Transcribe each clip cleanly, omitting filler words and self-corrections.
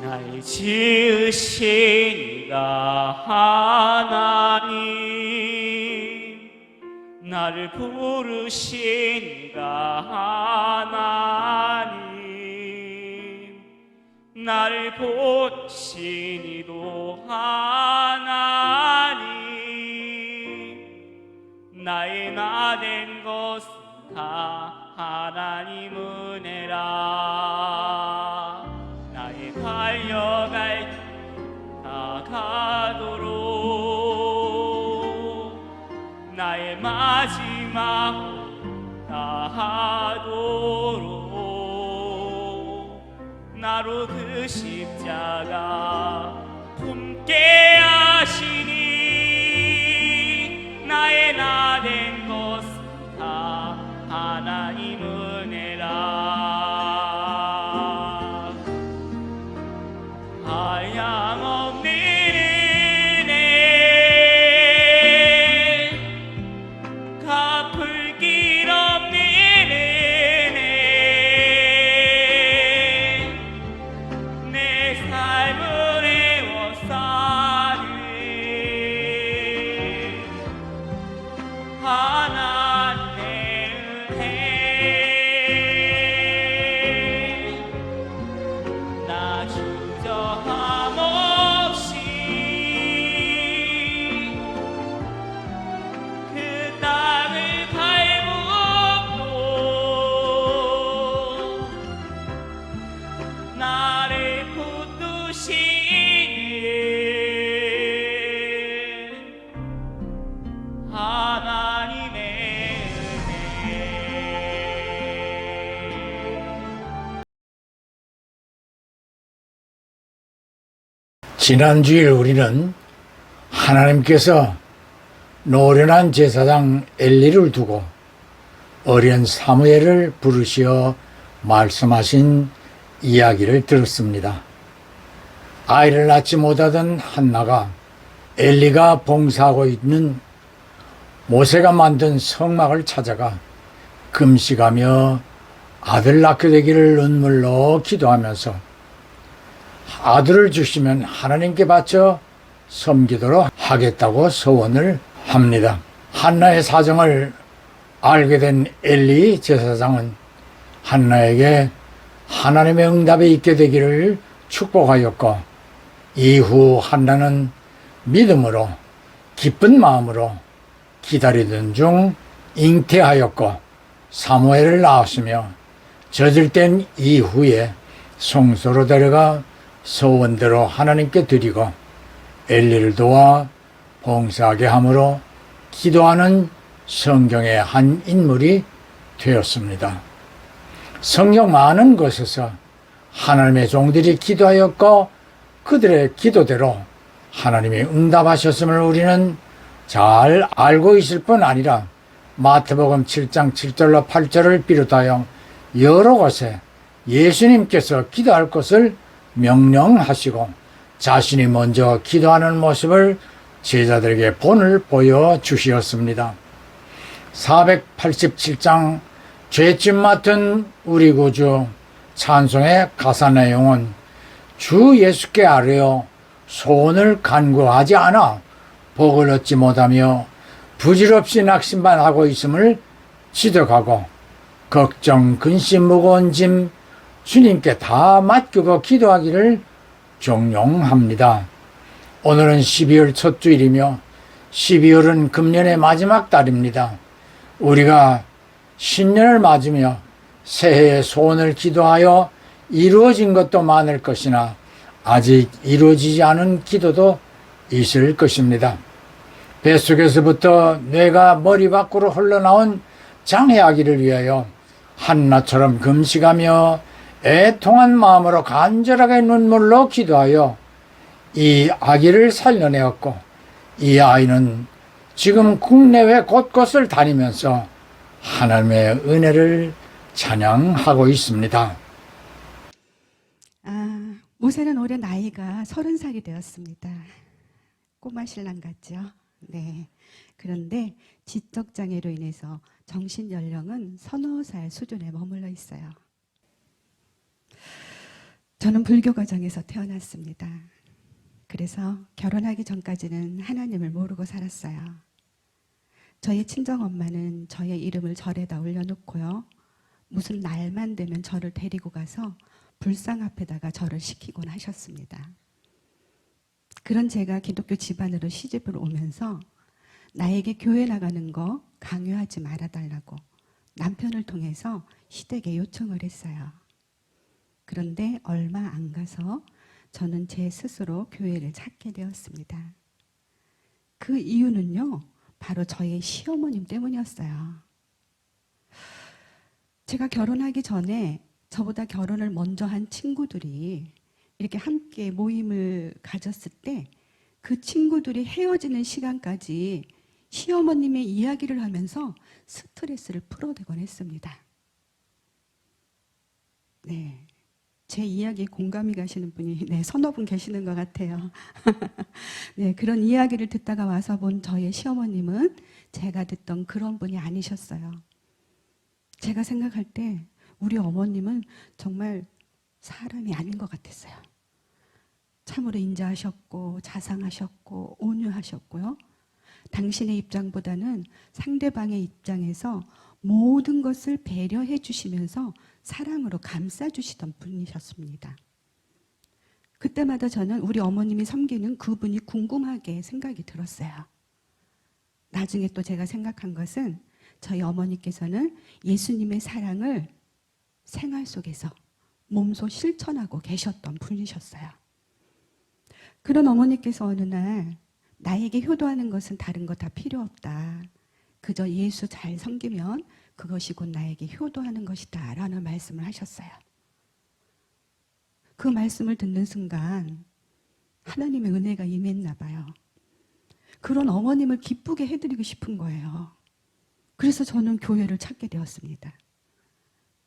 날 지으신 이가 하나님, 나를 부르신 이가 하나님, 나를 보신 이도 하나님, 나의 나 된 것은 다 하나님 은혜라. 나의 달려갈 길 다 가도록, 나의 마지막 다 하도록, 나로 그 십자가 품게 하시니, 나의 나 된 것은 다 하나님 은혜라. 하양없는 은혜, 갚을 길 없는 은혜, 내 삶을 에워싸는 하나님의 은혜. 나 주저함 없이 그 땅을 밟고 나를 붙드시는 하나님의 은혜. 지난 주일 우리는 하나님께서 노련한 제사장 엘리를 두고 어린 사무엘을 부르시어 말씀하신 이야기를 들었습니다. 아이를 낳지 못하던 한나가 엘리가 봉사하고 있는 모세가 만든 성막을 찾아가 금식하며 아들 낳게 되기를 눈물로 기도하면서 아들을 주시면 하나님께 바쳐 섬기도록 하겠다고 소원을 합니다. 한나의 사정을 알게 된 엘리 제사장은 한나에게 하나님의 응답이 있게 되기를 축복하였고, 이후 한나는 믿음으로 기쁜 마음으로 기다리던 중 잉태하였고 사무엘을 낳았으며 젖을 이후에 성소로 데려가 소원대로 하나님께 드리고 엘리를 도와 봉사하게 함으로 기도하는 성경의 한 인물이 되었습니다. 성경 많은 곳에서 하나님의 종들이 기도하였고 그들의 기도대로 하나님이 응답하셨음을 우리는 잘 알고 있을 뿐 아니라 마태복음 7장 7절로 8절을 비롯하여 여러 곳에 예수님께서 기도할 것을 명령하시고 자신이 먼저 기도하는 모습을 제자들에게 본을 보여주셨습니다. 487장 죄짐 맡은 우리 구주 찬송의 가사 내용은 주 예수께 아뢰어 소원을 간구하지 않아 복을 얻지 못하며 부질없이 낙심만 하고 있음을 지적하고 걱정, 근심, 무거운 짐 주님께 다 맡기고 기도하기를 종용합니다. 오늘은 12월 첫 주일이며 12월은 금년의 마지막 달입니다. 우리가 신년을 맞으며 새해의 소원을 기도하여 이루어진 것도 많을 것이나 아직 이루어지지 않은 기도도 있을 것입니다. 뱃속에서부터 뇌가 머리 밖으로 흘러나온 장애아기를 위하여 한나처럼 금식하며 애통한 마음으로 간절하게 눈물로 기도하여 이 아기를 살려내었고, 이 아이는 지금 국내외 곳곳을 다니면서 하나님의 은혜를 찬양하고 있습니다. 모세는 올해 나이가 30살이 되었습니다. 꼬마 신랑 같죠? 네. 그런데 지적장애로 인해서 정신연령은 서너 살 수준에 머물러 있어요. 저는 불교 가정에서 태어났습니다. 그래서 결혼하기 전까지는 하나님을 모르고 살았어요. 저희 친정엄마는 저의 이름을 절에다 올려놓고요. 무슨 날만 되면 저를 데리고 가서 불상 앞에다가 절을 시키곤 하셨습니다. 그런 제가 기독교 집안으로 시집을 오면서 나에게 교회 나가는 거 강요하지 말아달라고 남편을 통해서 시댁에 요청을 했어요. 그런데 얼마 안 가서 저는 제 스스로 교회를 찾게 되었습니다. 그 이유는요, 바로 저의 시어머님 때문이었어요. 제가 결혼하기 전에 저보다 결혼을 먼저 한 친구들이 이렇게 함께 모임을 가졌을 때 그 친구들이 헤어지는 시간까지 시어머님의 이야기를 하면서 스트레스를 풀어대곤 했습니다. 네. 제 이야기에 공감이 가시는 분이 서너 분 계시는 것 같아요. 네, 그런 이야기를 듣다가 와서 본 저의 시어머님은 제가 듣던 그런 분이 아니셨어요. 제가 생각할 때 우리 어머님은 정말 사람이 아닌 것 같았어요. 참으로 인자하셨고 자상하셨고 온유하셨고요. 당신의 입장보다는 상대방의 입장에서 모든 것을 배려해 주시면서 사랑으로 감싸주시던 분이셨습니다. 그때마다 저는 우리 어머님이 섬기는 그분이 궁금하게 생각이 들었어요. 나중에 또 제가 생각한 것은 저희 어머니께서는 예수님의 사랑을 생활 속에서 몸소 실천하고 계셨던 분이셨어요. 그런 어머니께서 어느 날 나에게 효도하는 것은 다른 거 다 필요 없다. 그저 예수 잘 섬기면 그것이 곧 나에게 효도하는 것이다 라는 말씀을 하셨어요. 그 말씀을 듣는 순간 하나님의 은혜가 임했나 봐요. 그런 어머님을 기쁘게 해드리고 싶은 거예요. 그래서 저는 교회를 찾게 되었습니다.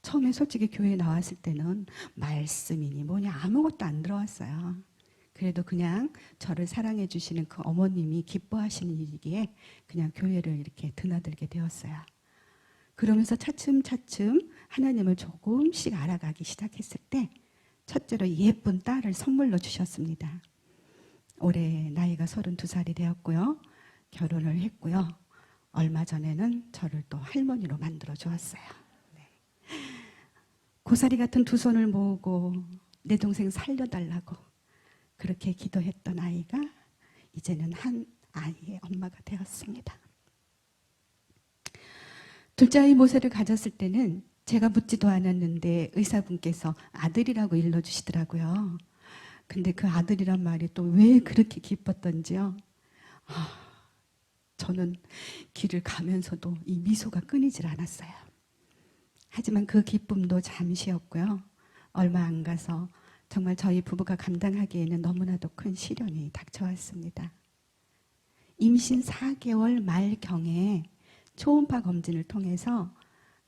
처음에 솔직히 교회에 나왔을 때는 말씀이니 뭐냐 아무것도 안 들어왔어요. 그래도 그냥 저를 사랑해 주시는 그 어머님이 기뻐하시는 일이기에 그냥 교회를 이렇게 드나들게 되었어요. 그러면서 차츰차츰 하나님을 조금씩 알아가기 시작했을 때 첫째로 예쁜 딸을 선물로 주셨습니다. 올해 나이가 32살이 되었고요. 결혼을 했고요. 얼마 전에는 저를 또 할머니로 만들어 주었어요. 네. 고사리 같은 두 손을 모으고 내 동생 살려달라고 그렇게 기도했던 아이가 이제는 한 아이의 엄마가 되었습니다. 둘째 아이 모세를 가졌을 때는 제가 묻지도 않았는데 의사분께서 아들이라고 일러주시더라고요. 근데 그 아들이란 말이 또 왜 그렇게 기뻤던지요. 저는 길을 가면서도 이 미소가 끊이질 않았어요. 하지만 그 기쁨도 잠시였고요. 얼마 안 가서 정말 저희 부부가 감당하기에는 너무나도 큰 시련이 닥쳐왔습니다. 임신 4개월 말경에 초음파 검진을 통해서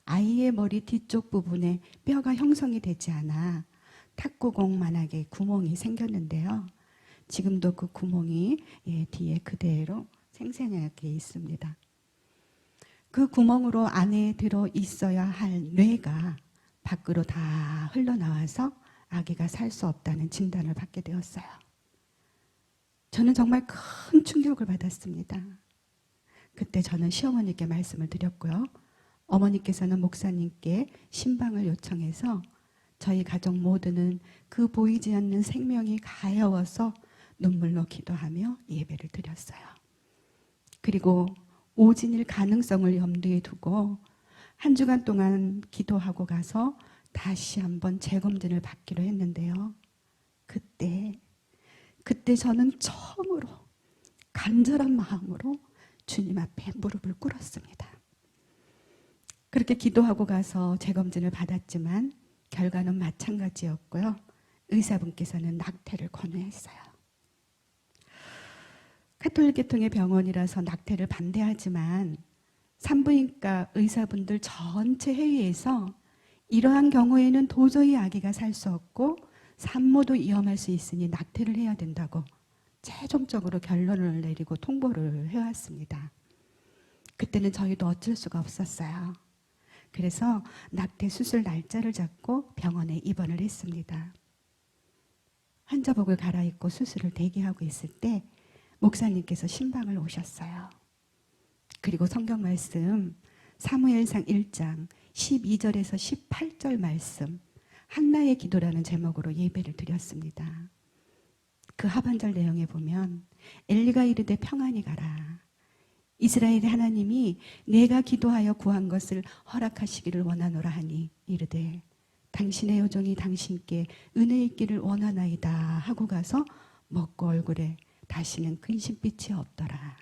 아이의 머리 뒤쪽 부분에 뼈가 형성이 되지 않아 탁구공만하게 구멍이 생겼는데요. 지금도 그 구멍이 뒤에 그대로 생생하게 있습니다. 그 구멍으로 안에 들어 있어야 할 뇌가 밖으로 다 흘러나와서 아기가 살 수 없다는 진단을 받게 되었어요. 저는 정말 큰 충격을 받았습니다. 그때 저는 시어머니께 말씀을 드렸고요. 어머니께서는 목사님께 신방을 요청해서 저희 가족 모두는 그 보이지 않는 생명이 가여워서 눈물로 기도하며 예배를 드렸어요. 그리고 오진일 가능성을 염두에 두고 한 주간 동안 기도하고 가서 다시 한번 재검진을 받기로 했는데요. 그때 저는 처음으로 간절한 마음으로 주님 앞에 무릎을 꿇었습니다. 그렇게 기도하고 가서 재검진을 받았지만 결과는 마찬가지였고요. 의사분께서는 낙태를 권유했어요. 가톨릭 계통의 병원이라서 낙태를 반대하지만 산부인과 의사분들 전체 회의에서 이러한 경우에는 도저히 아기가 살 수 없고 산모도 위험할 수 있으니 낙태를 해야 된다고 최종적으로 결론을 내리고 통보를 해왔습니다. 그때는 저희도 어쩔 수가 없었어요. 그래서 낙태 수술 날짜를 잡고 병원에 입원을 했습니다. 환자복을 갈아입고 수술을 대기하고 있을 때 목사님께서 신방을 오셨어요. 그리고 성경 말씀 사무엘상 1장 12절에서 18절 말씀 한나의 기도라는 제목으로 예배를 드렸습니다. 그 하반절 내용에 보면 엘리가 이르되 평안히 가라. 이스라엘의 하나님이 내가 기도하여 구한 것을 허락하시기를 원하노라 하니 이르되 당신의 요정이 당신께 은혜 있기를 원하나이다 하고 가서 먹고 얼굴에 다시는 근심빛이 없더라.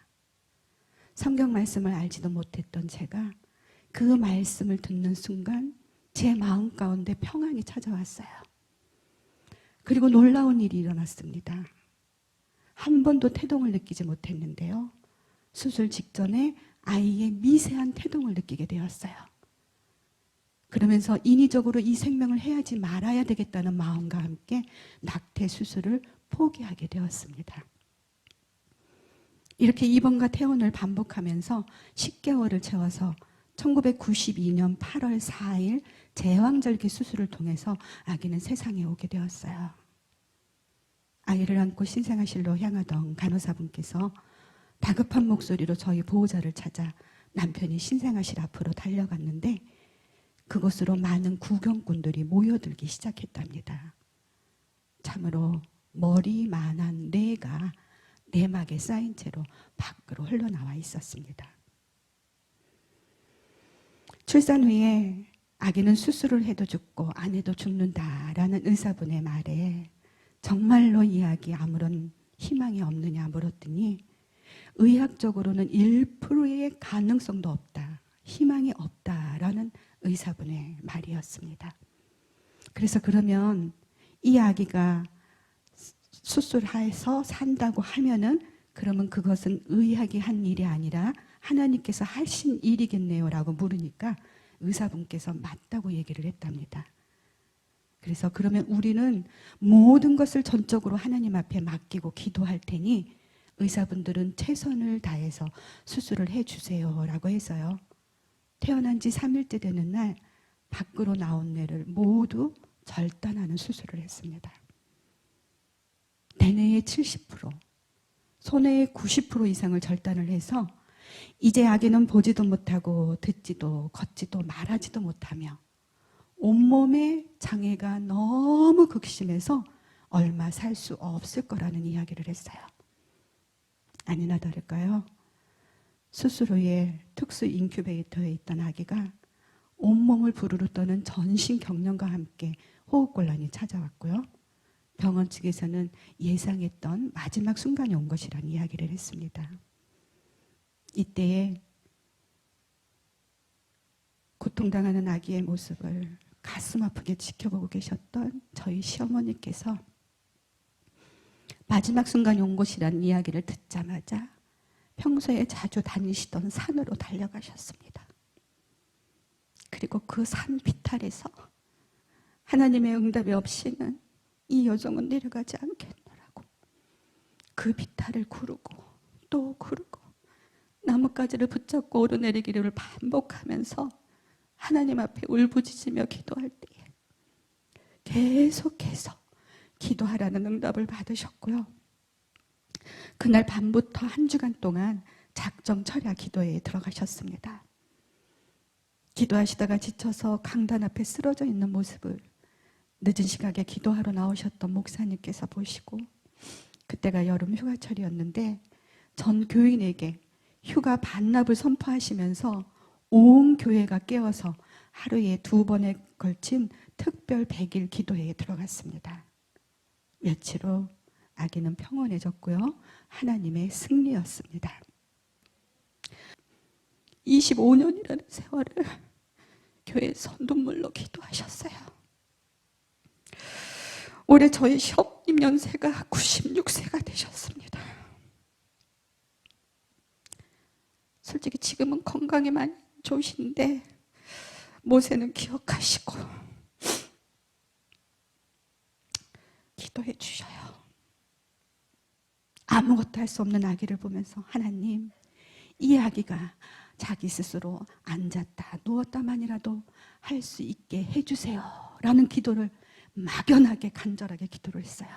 성경 말씀을 알지도 못했던 제가 그 말씀을 듣는 순간 제 마음 가운데 평안이 찾아왔어요. 그리고 놀라운 일이 일어났습니다. 한 번도 태동을 느끼지 못했는데요. 수술 직전에 아이의 미세한 태동을 느끼게 되었어요. 그러면서 인위적으로 이 생명을 해야지 말아야 되겠다는 마음과 함께 낙태 수술을 포기하게 되었습니다. 이렇게 입원과 퇴원을 반복하면서 10개월을 채워서 1992년 8월 4일 제왕절개 수술을 통해서 아기는 세상에 오게 되었어요. 아이를 안고 신생아실로 향하던 간호사분께서 다급한 목소리로 저희 보호자를 찾아 남편이 신생아실 앞으로 달려갔는데 그곳으로 많은 구경꾼들이 모여들기 시작했답니다. 참으로 머리만한 뇌가 내막에 쌓인 채로 밖으로 흘러나와 있었습니다. 출산 후에 아기는 수술을 해도 죽고 안 해도 죽는다라는 의사분의 말에 정말로 이 아기 아무런 희망이 없느냐 물었더니 의학적으로는 1%의 가능성도 없다, 희망이 없다라는 의사분의 말이었습니다. 그래서 그러면 이 아기가 수술해서 산다고 하면은 그러면 그것은 의학이 한 일이 아니라 하나님께서 하신 일이겠네요 라고 물으니까 의사분께서 맞다고 얘기를 했답니다. 그래서 그러면 우리는 모든 것을 전적으로 하나님 앞에 맡기고 기도할 테니 의사분들은 최선을 다해서 수술을 해주세요 라고 해서요. 태어난 지 3일째 되는 날 밖으로 나온 뇌를 모두 절단하는 수술을 했습니다. 대뇌의 70%, 소뇌의 90% 이상을 절단을 해서 이제 아기는 보지도 못하고 듣지도 걷지도 말하지도 못하며 온몸의 장애가 너무 극심해서 얼마 살 수 없을 거라는 이야기를 했어요. 아니나 다를까요? 수술 후에 특수 인큐베이터에 있던 아기가 온몸을 부르르 떠는 전신 경련과 함께 호흡곤란이 찾아왔고요. 병원 측에서는 예상했던 마지막 순간이 온 것이라는 이야기를 했습니다. 이때에 고통당하는 아기의 모습을 가슴 아프게 지켜보고 계셨던 저희 시어머니께서 마지막 순간이 온 것이라는 이야기를 듣자마자 평소에 자주 다니시던 산으로 달려가셨습니다. 그리고 그 산 비탈에서 하나님의 응답이 없이는 이 여종은 내려가지 않겠노라고 그 비탈을 구르고 또 구르고 나뭇가지를 붙잡고 오르내리기를 반복하면서 하나님 앞에 울부짖으며 기도할 때에 계속해서 기도하라는 응답을 받으셨고요. 그날 밤부터 1주간 동안 작정 철야 기도에 들어가셨습니다. 기도하시다가 지쳐서 강단 앞에 쓰러져 있는 모습을 늦은 시각에 기도하러 나오셨던 목사님께서 보시고 그때가 여름 휴가철이었는데 전 교인에게 휴가 반납을 선포하시면서 온 교회가 깨어서 하루에 2번에 걸친 특별 100일 기도회에 들어갔습니다. 며칠 후 아기는 평온해졌고요. 하나님의 승리였습니다. 25년이라는 세월을 교회에서 눈물로 기도하셨어요. 올해 저희 시어머님 연세가 96세가 되셨습니다. 솔직히 지금은 건강이 많이 좋으신데 모세는 기억하시고 기도해 주셔요. 아무것도 할 수 없는 아기를 보면서 하나님, 이 아기가 자기 스스로 앉았다 누웠다만이라도 할 수 있게 해주세요 라는 기도를 막연하게 간절하게 기도를 했어요.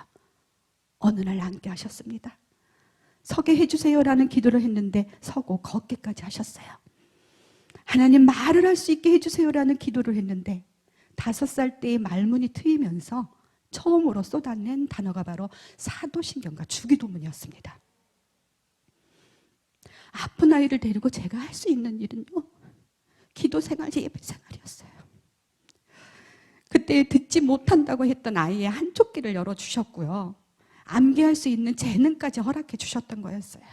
어느 날 앉게 하셨습니다. 서게 해주세요라는 기도를 했는데 서고 걷게까지 하셨어요. 하나님 말을 할 수 있게 해주세요라는 기도를 했는데 5살 때의 말문이 트이면서 처음으로 쏟아낸 단어가 바로 사도신경과 주기도문이었습니다. 아픈 아이를 데리고 제가 할 수 있는 일은요, 기도 생활, 예배 생활이었어요. 그때 듣지 못한다고 했던 아이의 한쪽 귀를 열어주셨고요, 암기할 수 있는 재능까지 허락해 주셨던 거였어요.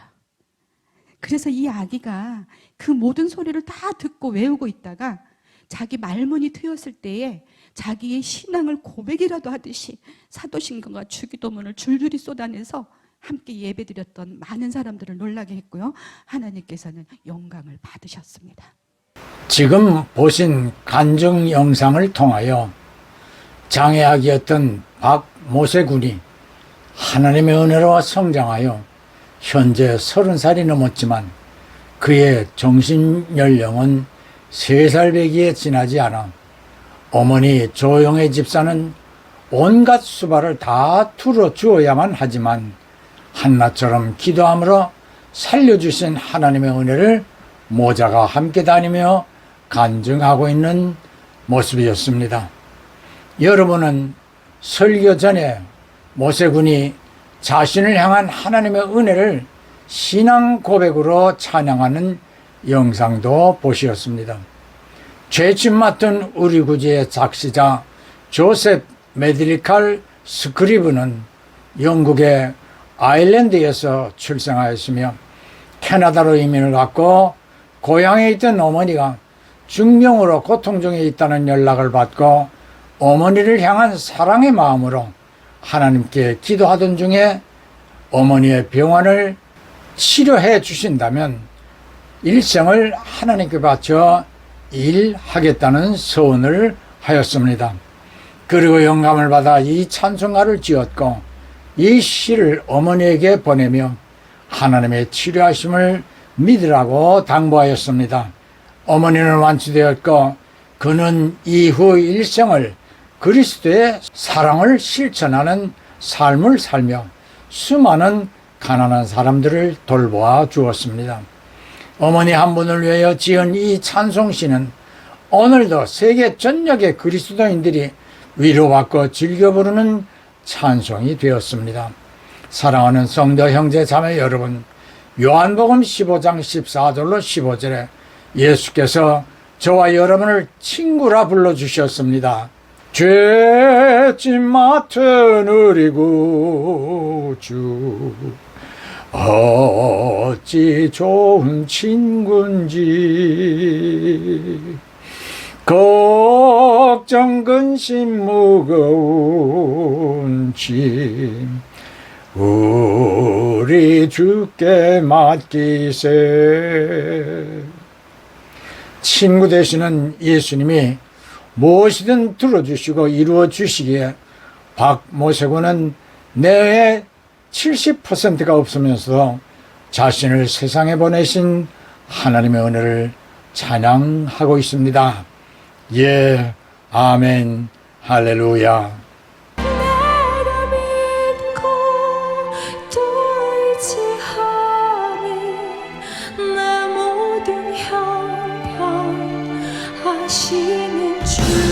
그래서 이 아기가 그 모든 소리를 다 듣고 외우고 있다가 자기 말문이 트였을 때에 자기의 신앙을 고백이라도 하듯이 사도신경과 주기도문을 줄줄이 쏟아내서 함께 예배드렸던 많은 사람들을 놀라게 했고요, 하나님께서는 영광을 받으셨습니다. 지금 보신 간증 영상을 통하여 장애아기였던 박모세 군이 하나님의 은혜로 성장하여 현재 30살이 넘었지만 그의 정신연령은 3살 배기에 지나지 않아 어머니 조영애 집사는 온갖 수발을 다 뚫어주어야만 하지만 한나처럼 기도함으로 살려주신 하나님의 은혜를 모자가 함께 다니며 간증하고 있는 모습이었습니다. 여러분은 설교 전에 모세군이 자신을 향한 하나님의 은혜를 신앙 고백으로 찬양하는 영상도 보셨습니다. 죄짐 맡은 우리 구주의 작시자 조셉 메드리칼 스크리브는 영국의 아일랜드에서 출생하였으며 캐나다로 이민을 갔고 고향에 있던 어머니가 중병으로 고통 중에 있다는 연락을 받고 어머니를 향한 사랑의 마음으로 하나님께 기도하던 중에 어머니의 병환을 치료해 주신다면 일생을 하나님께 바쳐 일하겠다는 서원을 하였습니다. 그리고 영감을 받아 이 찬송가를 지었고 이 시를 어머니에게 보내며 하나님의 치료하심을 믿으라고 당부하였습니다. 어머니는 완치되었고 그는 이후 일생을 그리스도의 사랑을 실천하는 삶을 살며 수많은 가난한 사람들을 돌보아 주었습니다. 어머니 한 분을 위하여 지은 이 찬송시는 오늘도 세계 전역의 그리스도인들이 위로받고 즐겨 부르는 찬송이 되었습니다. 사랑하는 성도 형제 자매 여러분, 요한복음 15장 14절로 15절에 예수께서 저와 여러분을 친구라 불러주셨습니다. 죄짐 맡은 우리 구주 어찌 좋은 친구인지 걱정 근심 무거운 짐 우리 주께 맡기세. 친구 되시는 예수님이 무엇이든 들어주시고 이루어 주시기에 박모세군은 내외 70%가 없으면서도 자신을 세상에 보내신 하나님의 은혜를 찬양하고 있습니다. 예, 아멘, 할렐루야. 나를 믿고 또 의지하니 내 모든 형편하시는 주